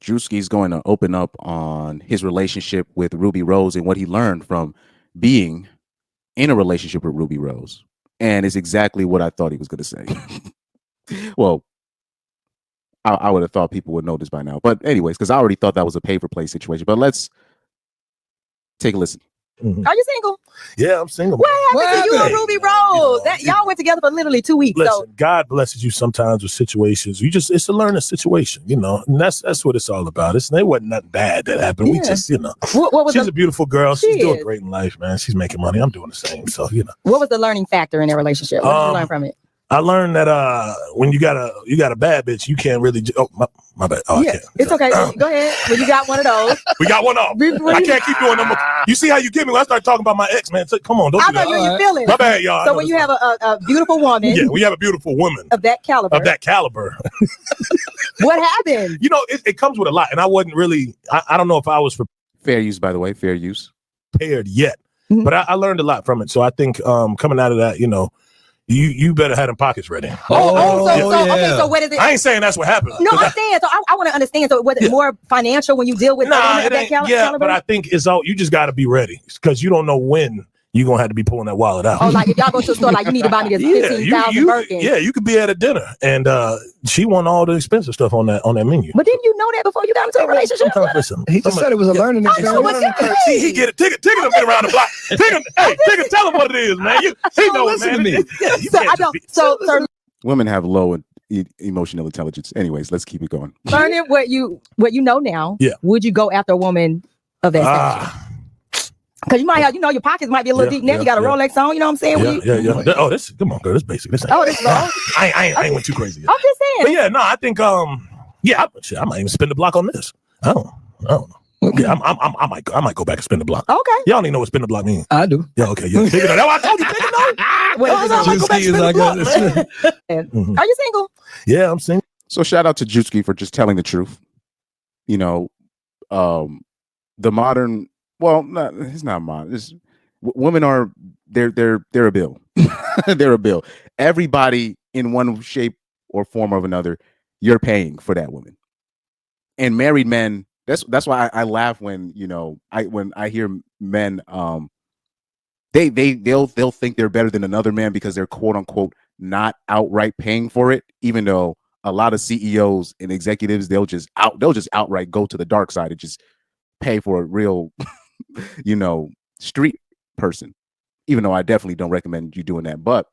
Druski's going to open up on his relationship with Ruby Rose and what he learned from being in a relationship with Ruby Rose. And it's exactly what I thought he was going to say. Well, I would have thought people would know this by now. But anyways, because I already thought that was a pay-for-play situation. But let's take a listen. Mm-hmm. Are you single? Yeah, I'm single. What happened to you and Ruby Rose? Y'all went together for literally 2 weeks. Listen, God blesses you sometimes with situations. It's a learning situation, and that's what it's all about. It wasn't nothing bad that happened. Yeah. We just, she's a beautiful girl. She's doing great in life, man. She's making money. I'm doing the same. So, What was the learning factor in their relationship? What did you learn from it? I learned that when you got a bad bitch, you can't really. My bad. Oh, yeah, it's okay. Go ahead. Well, you got one of those. We got one off. I can't keep doing them. You see how you get me when I start talking about my ex, man? So, come on, don't. I know you're feeling. My bad, y'all. So when you have a beautiful woman, yeah, we have a beautiful woman of that caliber. What happened? It comes with a lot, and I wasn't really. I don't know if I was fair use, by the way, fair use prepared yet, but I learned a lot from it. So I think coming out of that, You better have them pockets ready. Okay, so what is it? I ain't saying that's what happened. No, I'm saying, so I want to understand. So was it more financial when you deal with that caliber? But I think it's all, you just got to be ready because you don't know when you're going to have to be pulling that wallet out. Oh, like if y'all go to the store, like you need to buy me this 15,000 Birkin. Yeah, you could be at a dinner and she want all the expensive stuff on that menu. But didn't you know that before you got into a relationship? Listen, he just said it was a learning experience. See, he get it. Tigger done been around the block. Tigger, tell him what it is, man. He know it, man. To me. Women have low emotional intelligence. Anyways, let's keep it going. Learning what you know now. Yeah. Would you go after a woman of that stature? Because you might have, your pockets might be a little deep now. You got a Rolex on, you know what I'm saying? Yeah. Oh, come on, girl. This basic. This ain't. This low. I ain't went too crazy yet. I'm just saying. But yeah, no, I think I might even spin the block on this. I don't know. Okay, I might go back and spin the block. Okay. Y'all don't even know what spin the block means. I do. Yeah, okay. Yeah. That's why I told you, Are you single? Yeah, I'm single. So shout out to Druski for just telling the truth. The modern. Well, it's not modern. Women are they're a bill. They're a bill. Everybody in one shape or form or another, you're paying for that woman. And married men, that's why I laugh when when I hear men they'll think they're better than another man because they're quote unquote not outright paying for it, even though a lot of CEOs and executives they'll just outright go to the dark side and just pay for a real street person, even though I definitely don't recommend you doing that. But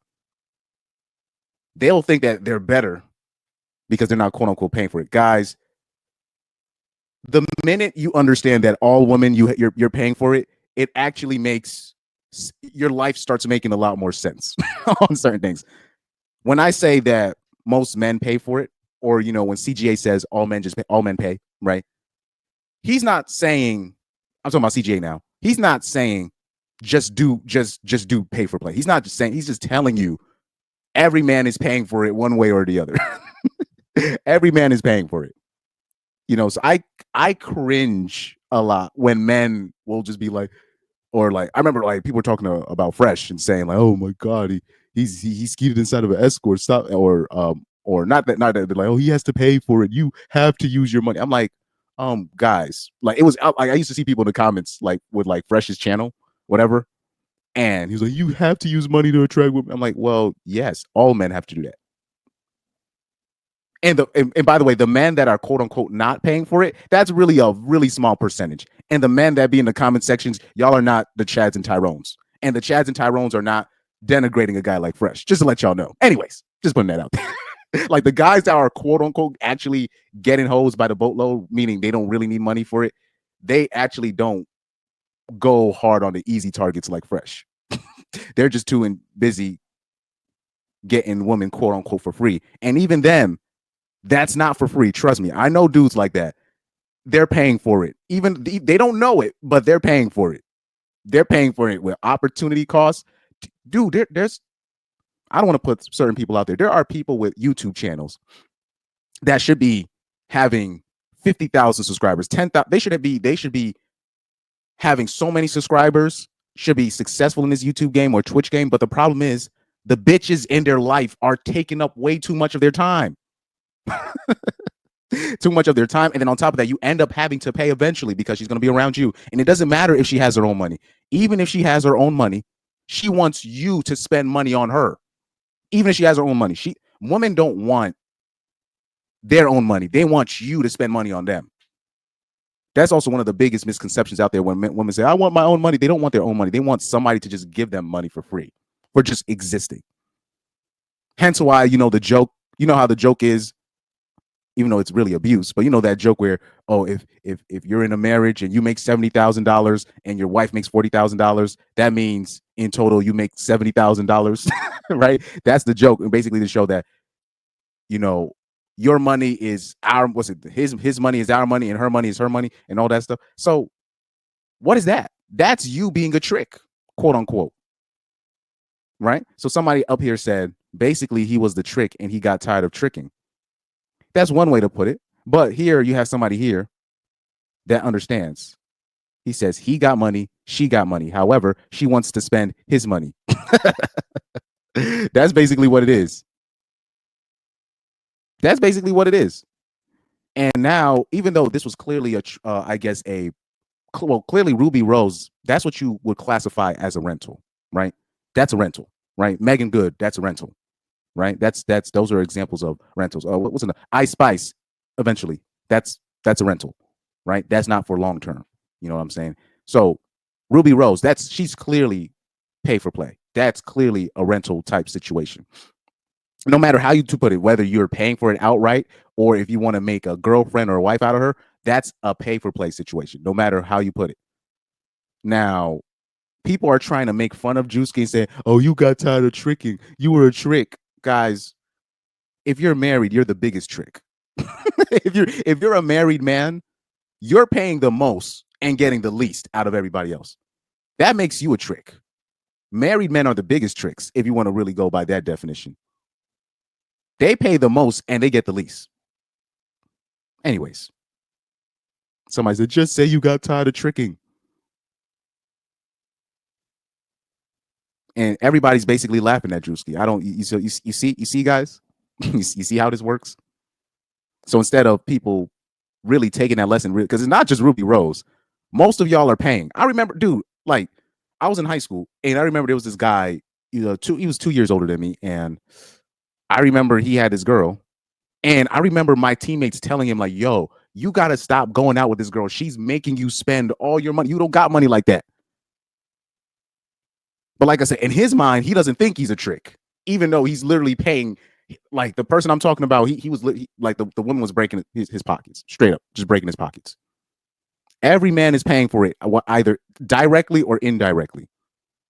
they'll think that they're better because they're not quote unquote paying for it. Guys, the minute you understand that all women you're paying for it, it actually makes your life starts making a lot more sense on certain things. When I say that most men pay for it, or when CGA says all men pay, right? He's not saying, I'm talking about CGA now. He's not saying just do pay for play. He's not just saying, he's just telling you every man is paying for it one way or the other. Every man is paying for it. So I cringe a lot when men will just be like, or like, I remember like people were talking about Fresh and saying like, oh my God, he skeeted inside of an escort stop or not that they're like, oh, he has to pay for it. You have to use your money. I'm like, guys, like it was like I used to see people in the comments like with like Fresh's channel, whatever, and he's like, you have to use money to attract women. I'm like, well, yes, all men have to do that. And by the way, the men that are quote unquote not paying for it, that's really a really small percentage. And the men that be in the comment sections, y'all are not the Chads and Tyrones, and the Chads and Tyrones are not denigrating a guy like Fresh. Just to let y'all know. Anyways, just putting that out there. Like the guys that are quote unquote actually getting hosed by the boatload, meaning they don't really need money for it, they actually don't go hard on the easy targets like Fresh. They're just too busy getting women quote unquote for free. And even them, that's not for free. Trust me. I know dudes like that. They're paying for it. Even they don't know it, but they're paying for it. They're paying for it with opportunity costs. Dude, there's I don't want to put certain people out there. There are people with YouTube channels that should be having 50,000 subscribers, 10,000. They should be having so many subscribers, should be successful in this YouTube game or Twitch game. But the problem is the bitches in their life are taking up way too much of their time. too much of their time. And then on top of that, you end up having to pay eventually because she's going to be around you. And it doesn't matter if she has her own money. Even if she has her own money, she wants you to spend money on her. Even if she has her own money, women don't want their own money. They want you to spend money on them. That's also one of the biggest misconceptions out there when women say, I want my own money. They don't want their own money. They want somebody to just give them money for free, for just existing. Hence why, the joke, how the joke is, even though it's really abuse, but that joke where, oh, if you're in a marriage and you make $70,000 and your wife makes $40,000, that means in total you make $70,000, right? That's the joke, and basically to show that, your money is his money is our money and her money is her money and all that stuff. So what is that? That's you being a trick, quote unquote. Right? So somebody up here said, basically he was the trick and he got tired of tricking. That's one way to put it. But here you have somebody here that understands. He says he got money, she got money. However, she wants to spend his money. That's basically what it is. That's basically what it is. And now, even though this was clearly clearly Rubi Rose, that's what you would classify as a rental, right? That's a rental, right? Megan Good, that's a rental, right? Those are examples of rentals. What's in Ice Spice? Eventually, that's a rental, right? That's not for long term. You know what I'm saying? So Rubi Rose, she's clearly pay for play. That's clearly a rental type situation. No matter how you put it, whether you're paying for it outright or if you want to make a girlfriend or a wife out of her, that's a pay for play situation, no matter how you put it. Now, people are trying to make fun of Druski and say, oh, you got tired of tricking. You were a trick. Guys, if you're married, you're the biggest trick. if you're a married man, you're paying the most and getting the least out of everybody else. That makes you a trick. Married men are the biggest tricks if you want to really go by that definition. They pay the most and they get the least. Anyways, somebody said, just say you got tired of tricking. And everybody's basically laughing at Druski. You see, guys, you see how this works? So instead of people really taking that lesson, because it's not just Rubi Rose, most of y'all are paying. I remember, dude, like I was in high school and I remember there was this guy, he was 2 years older than me. And I remember he had this girl, and I remember my teammates telling him like, yo, you got to stop going out with this girl. She's making you spend all your money. You don't got money like that. But like I said, in his mind, he doesn't think he's a trick, even though he's literally paying. Like the person I'm talking about, he was like the woman was breaking his pockets, straight up, just breaking his pockets. Every man is paying for it, either directly or indirectly.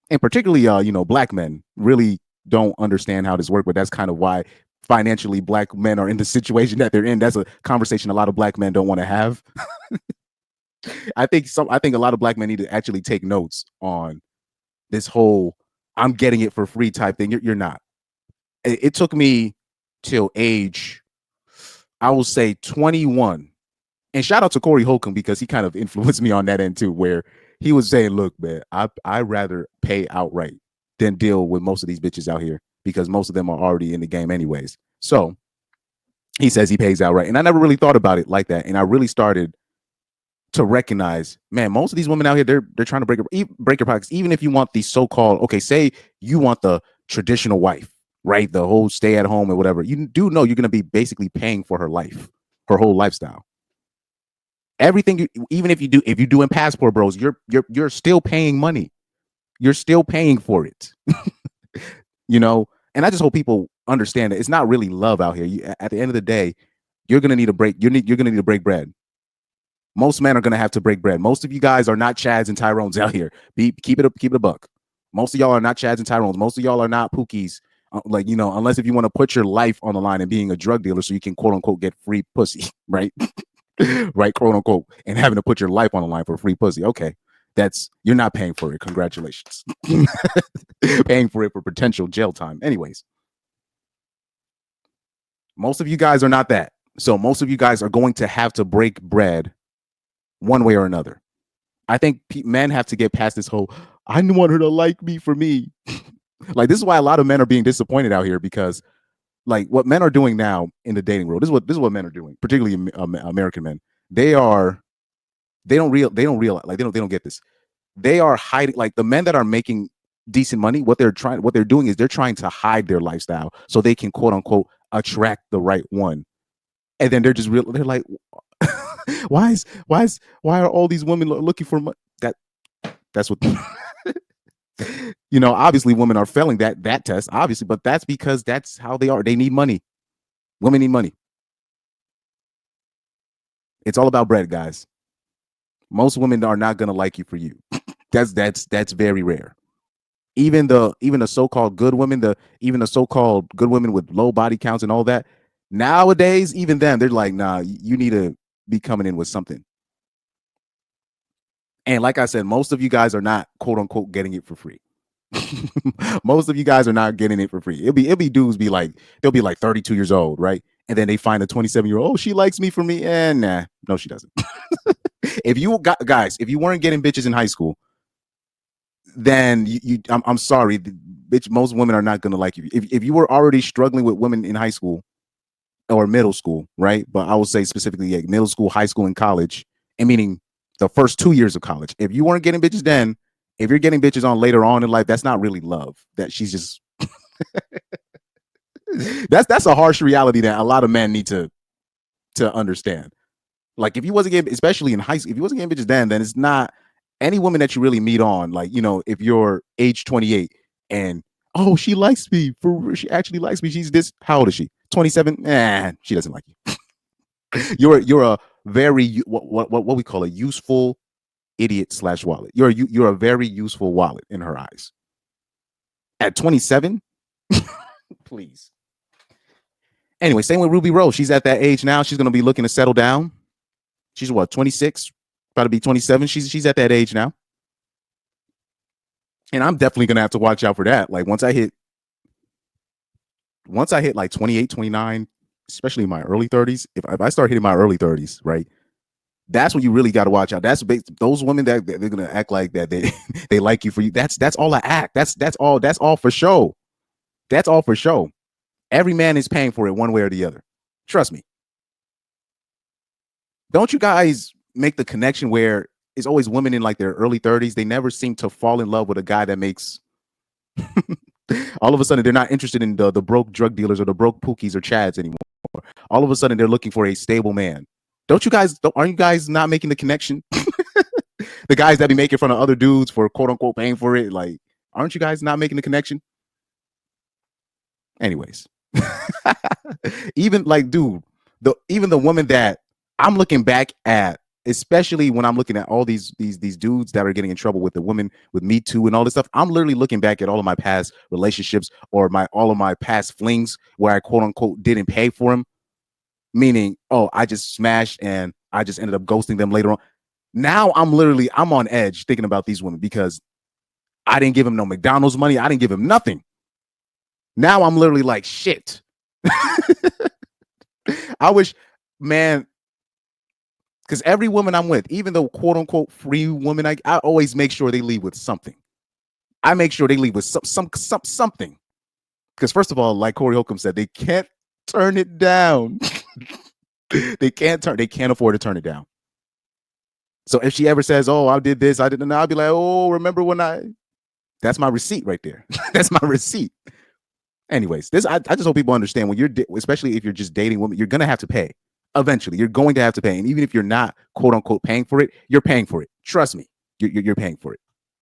And particularly, black men really don't understand how this works, but that's kind of why financially black men are in the situation that they're in. That's a conversation a lot of black men don't want to have. I think a lot of black men need to actually take notes on this whole I'm getting it for free type thing. You're not. It took me till age, I will say 21. And shout out to Corey Holcomb because he kind of influenced me on that end too, where he was saying, look, man, I'd rather pay outright than deal with most of these bitches out here because most of them are already in the game anyways. So he says he pays outright. And I never really thought about it like that. And I really started to recognize, man, most of these women out here, they're trying to break your pockets. Even if you want the so-called, okay, say you want the traditional wife, right? The whole stay at home or whatever. You do know you're going to be basically paying for her life, her whole lifestyle. Everything, even if you do in Passport Bros, you're still paying money. You're still paying for it. And I just hope people understand that it's not really love out here. At the end of the day, you're gonna need to break. You're gonna need to break bread. Most men are gonna have to break bread. Most of you guys are not Chads and Tyrones out here. Keep it a buck. Most of y'all are not Chads and Tyrones. Most of y'all are not Pookies. Unless if you want to put your life on the line and being a drug dealer so you can quote unquote get free pussy, right? Right, quote unquote, and having to put your life on the line for free pussy. Okay, you're not paying for it. Congratulations. Paying for it for potential jail time. Anyways, most of you guys are not that. So most of you guys are going to have to break bread one way or another. I think men have to get past this whole, I want her to like me for me. Like, this is why a lot of men are being disappointed out here, because like what men are doing now in the dating world. This is what men are doing, particularly American men. They don't realize, like they don't get this. They are hiding, like the men that are making decent money. What they're doing is they're trying to hide their lifestyle so they can quote unquote attract the right one. And then they're just real. They're like, why are all these women looking for money? That's what. Obviously women are failing that test, obviously, but that's because that's how they are. They need money. Women need money. It's all about bread, guys. Most women are not gonna like you for you. That's very rare. Even the so-called good women, even the so-called good women with low body counts and all that, nowadays, even them, they're like, nah, you need to be coming in with something. And like I said, most of you guys are not quote unquote getting it for free. Most of you guys are not getting it for free. It'll be dudes they'll be like 32 years old, right? And then they find a 27-year-old, oh, she likes me for me. And nah, no, she doesn't. If you weren't getting bitches in high school, then I'm sorry, bitch, most women are not gonna like you. If you were already struggling with women in high school or middle school, right? But I would say specifically middle school, high school, and college, and meaning the first 2 years of college. If you weren't getting bitches then, if you're getting bitches on later on in life, that's not really love. That she's just that's a harsh reality that a lot of men need to understand. Like if you wasn't getting, especially in high school, if you wasn't getting bitches then it's not any woman that you really meet on. Like, if you're age 28 and oh, she likes me, she actually likes me. She's this, how old is she? 27? She doesn't like you. You're a very what we call a useful idiot / wallet. You're a very useful wallet in her eyes. At 27, please. Anyway, same with Rubi Rose. She's at that age now. She's gonna be looking to settle down. She's what, 26, about to be 27. She's at that age now. And I'm definitely gonna have to watch out for that. Like once I hit like 28, 29, especially in my early 30s, if I start hitting my early 30s, right? That's when you really got to watch out. That's those women that they're gonna act like that they like you for you. That's all an act. That's all for show. That's all for show. Every man is paying for it one way or the other. Trust me. Don't you guys make the connection where it's always women in like their early 30s? They never seem to fall in love with a guy that makes all of a sudden they're not interested in the broke drug dealers or the broke pookies or chads anymore. All of a sudden they're looking for a stable man. Aren't you guys not making the connection? The guys that be making fun of other dudes for quote unquote paying for it, like, aren't you guys not making the connection? Anyways, even like, dude, even the woman that I'm looking back at, especially when I'm looking at all these dudes that are getting in trouble with the women with Me Too and all this stuff, I'm literally looking back at all of my past relationships or all of my past flings where I quote unquote didn't pay for them. Meaning, oh, I just smashed and I just ended up ghosting them later on. Now I'm on edge thinking about these women because I didn't give him no McDonald's money. I didn't give him nothing. Now I'm literally like, shit. I wish, man, because every woman I'm with, even though quote unquote free woman, I always make sure they leave with something. I make sure they leave with something. Because first of all, like Corey Holcomb said, they can't turn it down. They can't afford to turn it down. So if she ever says, oh, I did this, I didn't know, I'll be like, oh, remember when that's my receipt right there. That's my receipt. Anyways, I just hope people understand when especially if you're just dating women, you're going to have to pay. Eventually, you're going to have to pay. And even if you're not, quote unquote, paying for it, you're paying for it. Trust me, you're paying for it.